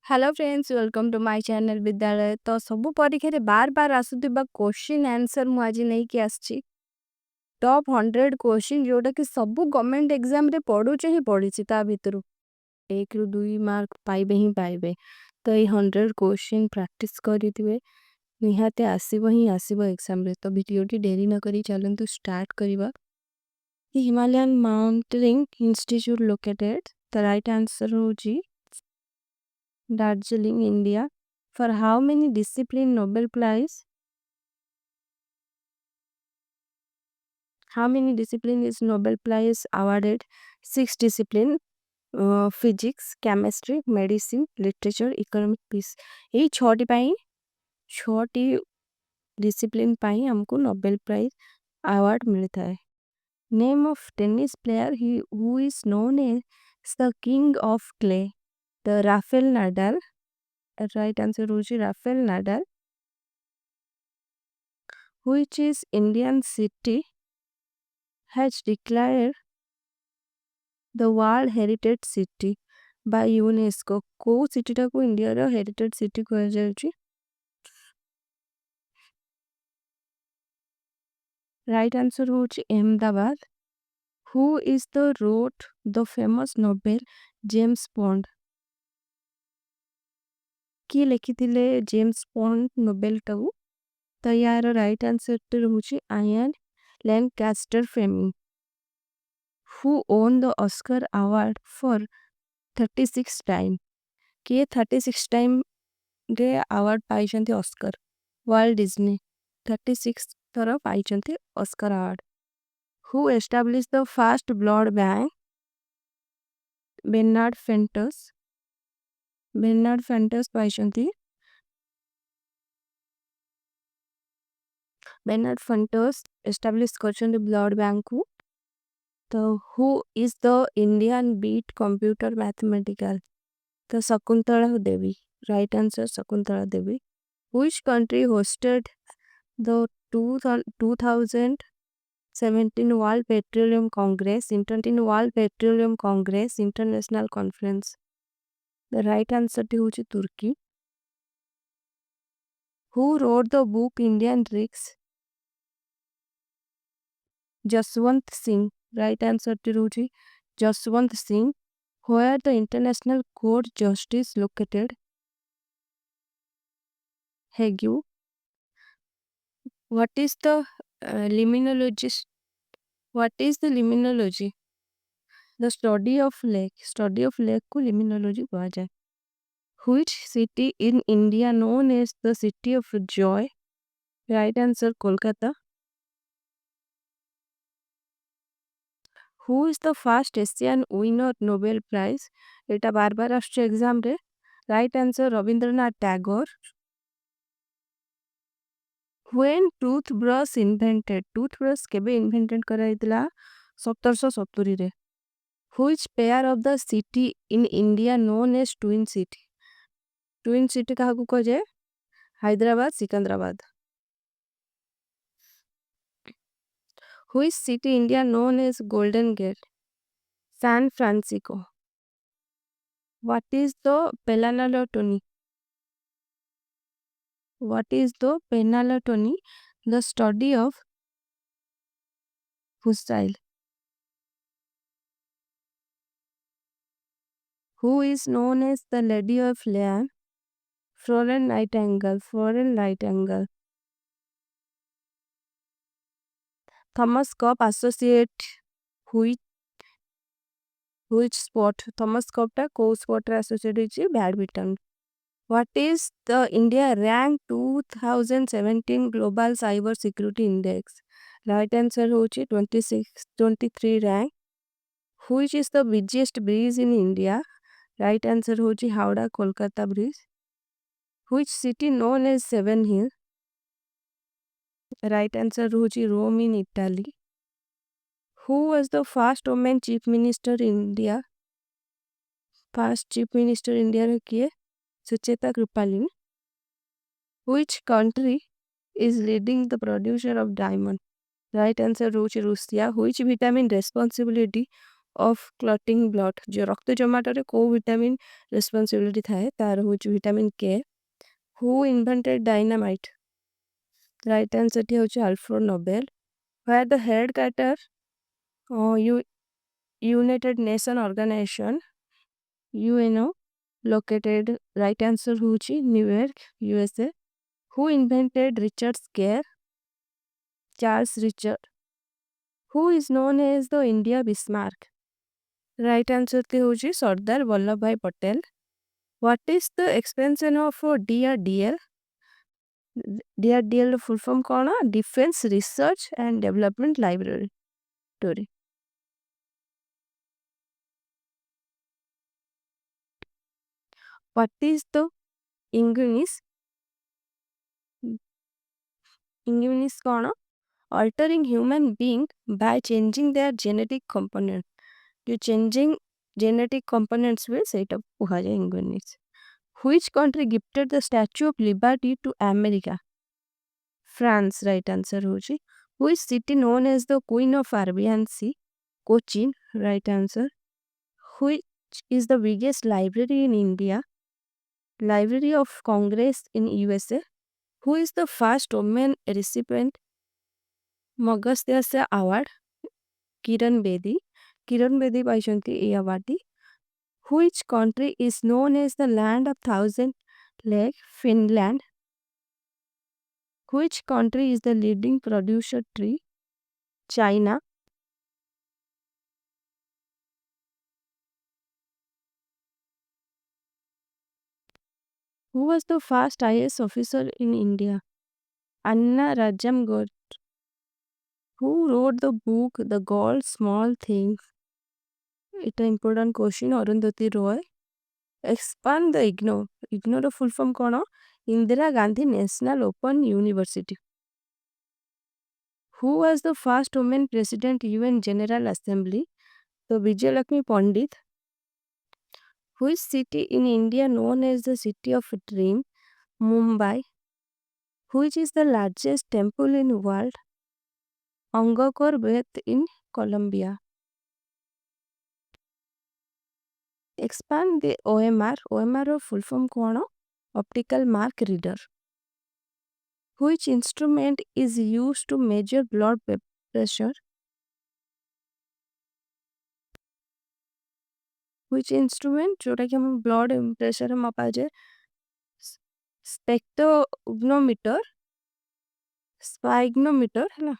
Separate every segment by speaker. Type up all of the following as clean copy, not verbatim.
Speaker 1: Hello friends welcome to my channel Vidyalaya तो सबु परीक्षा रे बार बार आसुथिबा क्वेश्चन आंसर मु आज नहीं कि आछि टॉप 100 क्वेश्चन जोटा कि सबु गवर्नमेंट एग्जाम रे पढुचे ही पढिछि ता भितरु 1 रु 2 मार्क पाइबे ही पाइबे तो ये 100 क्वेश्चन प्रैक्टिस करिथिबे निहाते आसीबो ही आसीबो एग्जाम रे तो वीडियोटी डेरी न करी चलंतु स्टार्ट करिबा Himalayan mountaineering institute located the right answer होजी Darjeeling, India. For how many discipline Nobel Prize? How many discipline is Nobel Prize awarded? Six discipline: physics, chemistry, medicine, literature, economic, peace. ये छोटी डिसिप्लिन पाई हमको Nobel prize award मिलता है. Name of tennis player he who is known as the king of clay. The Rafael Nadal. Right answer होची Rafael Nadal. Which is Indian city has declared the World Heritage City by UNESCO? को city को India रो heritage city कह जाउची. Right answer होची Ahmedabad. Who is the wrote the famous novel James Bond? किए लिखिथिले James Bond novel टाऊ? तो यार राइट आंसर होची Ian Lancaster Fleming. Who won the Oscar award for 36 time? किए 36 टाइम रे अवार्ड पाइछन्ति ऑस्कर. वर्ल्ड डिज्नी 36 थर पाइछन्ति Oscar award. Who establish the first blood bank? Bernard Fantus. Bernard Fantus पाइछन्ति. बेर्नार्ड फेंटस एस्टाब्लिश करछन्ति blood bank को. तो who is the Indian beat computer mathematical? तो Shakuntala Devi. Right answer Shakuntala Devi. Which country hosted the 2017 World Petroleum Congress, International Conference? The right answer is Turkey. Who wrote the book Indian Rigs? Jaswant Singh. Right answer is Jaswant Singh. Where the International Court Justice located? Hague. What is the limnologist? What is the limnology? The study of lake. Study of lake को limnology कहा जाए. Which city in India known as the city of joy? Right answer Kolkata. Who is the first Asian winner Nobel Prize? Etah bar bar आसছে exam रे. Right answer Rabindranath Tagore. When toothbrush invented? Toothbrush केबे invented कराइतला 1770 रे. Which pair of the city in India known as twin city? Twin city काहाकू कह जाए? Hyderabad Secunderabad. Which city in India known as Golden Gate? San Francisco. What is the Pelanatoni? What is the Pelanatoni? The study of fossil. Who is known as the Lady of Leon? Florence Nightingale. Florence Nightingale. Thomas Cup associate which sport? Thomas Cup ta ko sport re associate hoichi badminton. What is the India rank 2017 Global Cyber Security Index? Right answer hochi 23 rank. Which is the busiest bridge in India? Right answer hochi Howrah Kolkata bridge. Which city known as Seven Hill? Right answer hochi Rome in Italy. Who was the first woman chief minister in India? First chief minister India रे किए Sucheta Kripalani. Which country is leading the producer of diamond? Right answer होची Russia. Which vitamin responsibility of clotting blood जो रक्त जमाटरे को vitamin responsibility थाए तार होची vitamin के who invented dynamite right answer T होची Alfred Nobel where the headquarter U United Nation Organization UNO located right answer होची New York USA who invented Richard Scare Charles Richard who is known as the India Bismarck right answer ଟି होची सरदार वल्लभ भाई Patel what is the expansion of DRDL DRDL ର full form କଣ Defense Research and Development Laboratory what is the Ingunis Ingunis କଣ altering human being by changing their genetic component जो changing genetic components हुए ସେଇଟା କୁହାଯାଏ Ingunis which country gifted the Statue of Liberty to America France right answer होची which city known as the Queen of Arabian Sea Cochin right answer which is the biggest library in India Library of Congress in USA who is the first woman recipient Magsaysay Award Kiran Bedi पाइछन्ति ए award which country is known as the land of thousand lake Finland which country is the leading producer tree China who was the first IAS officer in India Anna Rajam who wrote the book The Goal Small Things it's an important question Arundhati Roy expand the IGNOR ର full form କଣ Indira Gandhi National Open University who was the first woman president UN General Assembly so Vijay Lakshmi Pandit which city in India known as the city of dream Mumbai which is the largest temple in world Angkor Wat in Colombia expand the OMR ର full form କଣ optical mark reader which instrument is used to measure blood pressure which instrument जोटा कि हम blood pressure मापा जाए स्पेक्ट्रोग्नोमीटर स्पाइग्नोमीटर है ना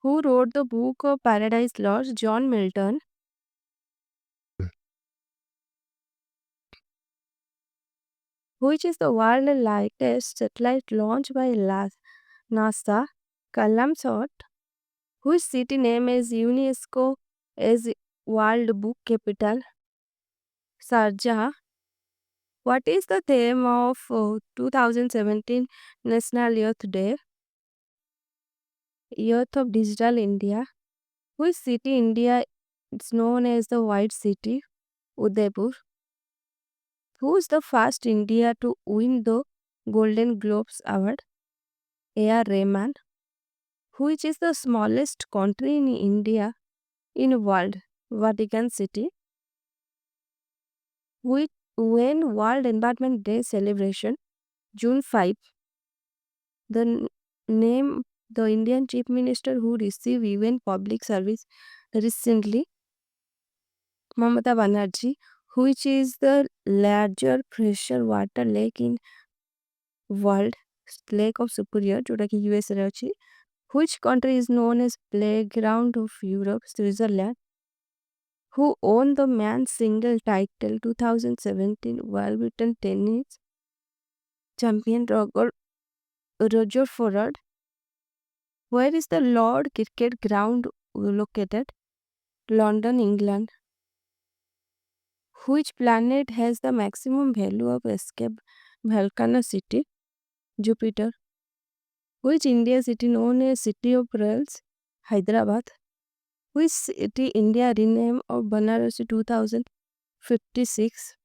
Speaker 1: who wrote the book of Paradise Lost John Milton which is the world's largest satellite launched by NASA Kalamsat whose city name is UNESCO as World Book Capital Sharjah what is the theme of 2017 National Youth Day Youth of Digital India which city India is known as the White City Udaipur who is the first India to win the Golden Globes Award A.R. Rahman which is the smallest country in India in world Vatican City which when World Environment Day celebration June 5 the name the Indian Chief Minister who received UN Public Service recently Mamata Banerjee which is the larger pressure water lake in world Lake of Superior जोटा कि US रे अछि which country is known as playground of Europe Switzerland who won the men's single title 2017 Wimbledon tennis champion Roger Federer where is the Lord Cricket Ground located London England which planet has the maximum value of escape volcanicity Jupiter which India city known as City of Pearls Hyderabad which city India rename of Banarasi 2056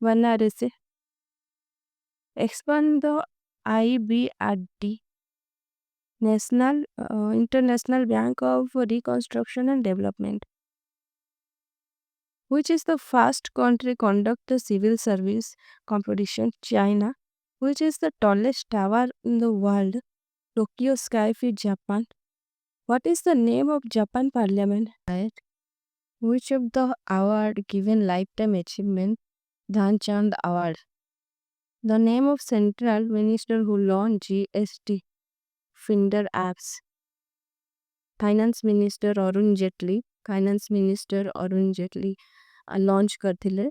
Speaker 1: Banarasi expand the IBRD International Bank of Reconstruction and Development. Which is the first country conduct the civil service competition? China. Which is the tallest tower in the world? Tokyo Skytree, Japan. What is the name of Japan Parliament? Right. Which of the award given lifetime achievement? Dhan Chand Award. The name of central minister who launched GST Finder apps. Finance Minister Arun Jetli. Finance Minister Arun Jetli launch करथिले.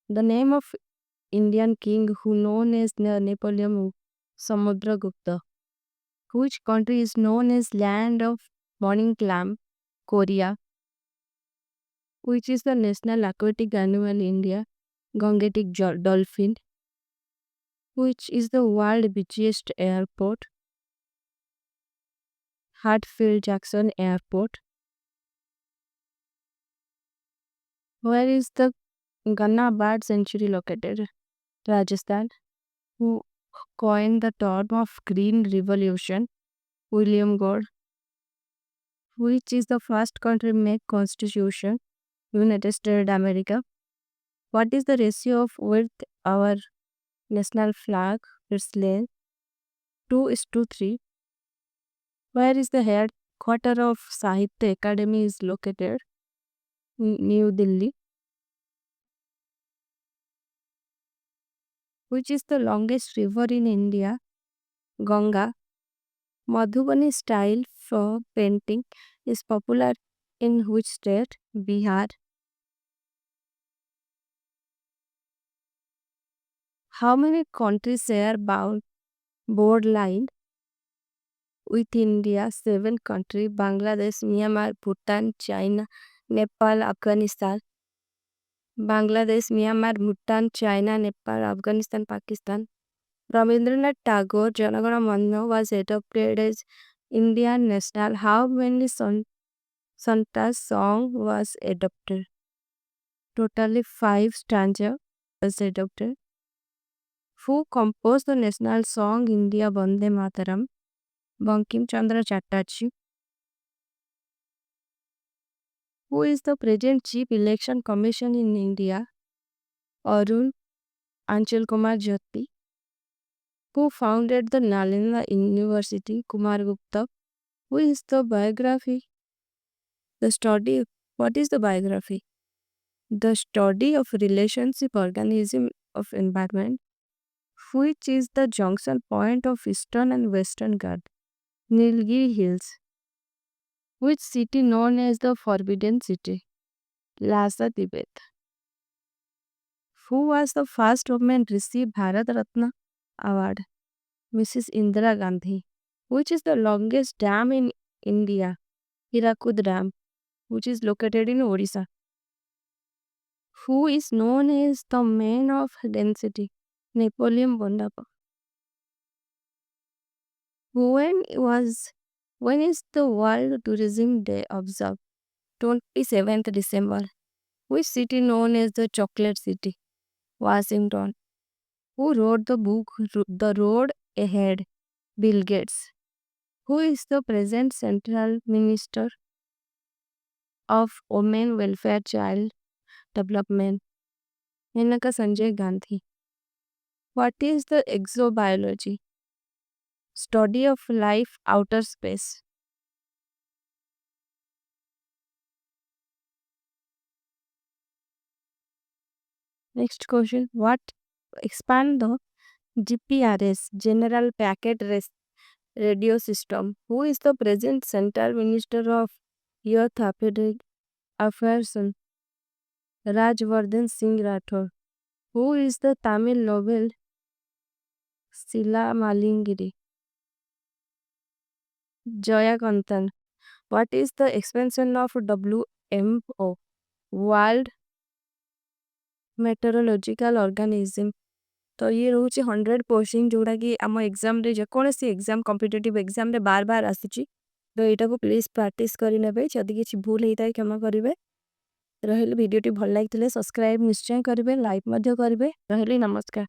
Speaker 1: The name of Indian king who known as Napoleon Samudragupta. Which country is known as land of morning clam? Korea. Which is the national aquatic animal in India? Gangetic dolphin. Which is the world busiest airport? Hartfield Jackson Airport. Where is the Ganna Bird Sanctuary located? Rajasthan. Who coined the term of Green Revolution? William Gore. Which is the first country to make constitution? United States America. What is the ratio of with our national flag? It's lane 2:3. Where is the headquarter of Sahitya Academy is located? New Delhi. Which is the longest river in India? Ganga. Madhubani style for painting is popular in which state? Bihar. How many countries share borderline with India? 7 countries: Bangladesh, Myanmar, Bhutan, China, Nepal, Afghanistan. Bangladesh, Myanmar, Bhutan, China, Nepal, Afghanistan, Pakistan. Rabindranath Tagore Janagana Manna was adopted as Indian national. How many Santa's song was adopted? Totally 5 stanza was adopted. Who composed the national song India Vande Mataram? Bankim Chandra Chatterjee. Who is the present Chief Election Commission in India? Arun Anchal Kumar Jyoti. Who founded the Nalanda University? Kumar Gupta. Who is the biography? The study. What is the biography? The study of relationship organism of environment. Which is the junction point of Eastern and Western Ghats? Nilgiri Hills. Which city known as the Forbidden City? Lhasa, Tibet. Who was the first woman to receive Bharat Ratna Award? Mrs. Indira Gandhi. Which is the longest dam in India? Hirakud Dam, which is located in Odisha. Who is known as the man of density? Napoleon Bonaparte. When is the World Tourism Day observed? 27th December. Which city known as the Chocolate City? Washington. Who wrote the book The Road Ahead? Bill Gates. Who is the present Central Minister of Women Welfare Child Development? Menaka Sanjay Gandhi. What is the exobiology? Study of life outer space. Next question. What expand the GPRS General Packet Radio System? Who is the present Central Minister of Youth Affairs? Rajvardhan Singh Rathore. Who is the Tamil novel Sila Malingiri? Jayakantan. What is the expansion of WMO? World Meteorological Organism. तो ये रोचे 100% जोड़ा कि आमो exam रे जेकोनोसी exam competitive exam रे बार बार आसीची तो एटा को please practice करि नेबे जदि किछि भूल हेताय क्षमा करिवे रहले वीडियो टी भल लागितले सब्सक्राइब निश्चय करिवे लाइक मध्ये करिवे रहले नमस्कार।